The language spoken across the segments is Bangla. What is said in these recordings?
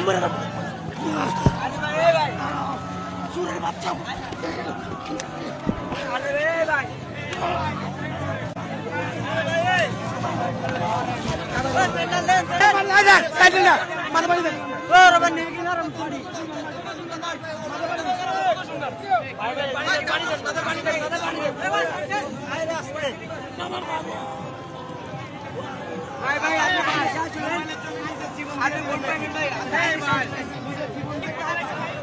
মরে যাবো চুরের বাচ্চা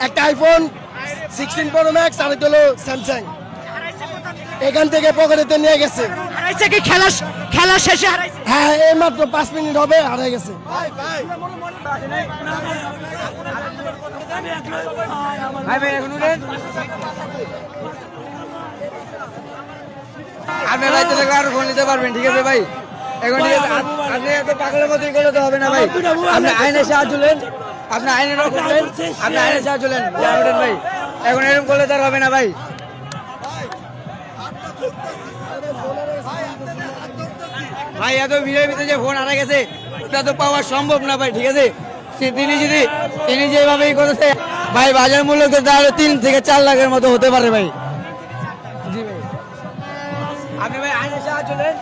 একটা আইফোন 16 প্রো ম্যাক্স আর হলো স্যামসাং এখান থেকে পকেটেতে নিয়ে গেছে। হারাইছে কি খেলা শেষে হারাইছে? হ্যাঁ এই মাত্র 5 মিনিট হবে হারিয়ে গেছে। আপনি ভাই তো আর ফোন নিতে পারবেন, ঠিক আছে ভাই? এখন ঠিক আছে, আপনি এত পাগলের মতোই করলে তো হবে না ভাই। আপনি আইনের সাহায্য নেন, আপনি আইনের রকম নেন, আপনি আইনের সাহায্য নেন ভাই। এখন এরকম করলে তো আর হবে না ভাই। ভাই এত ভিড়ের ভিতরে যে ফোন হারা গেছে এটা তো পাওয়া সম্ভব না ভাই, ঠিক আছে? তিনি যেভাবে করেছে ভাই, বাজার মূল্য তো তাহলে 3 থেকে 4 লাখের মতো হতে পারে ভাই। জি ভাই, আপনি ভাই আইনের সাহায্য নেন।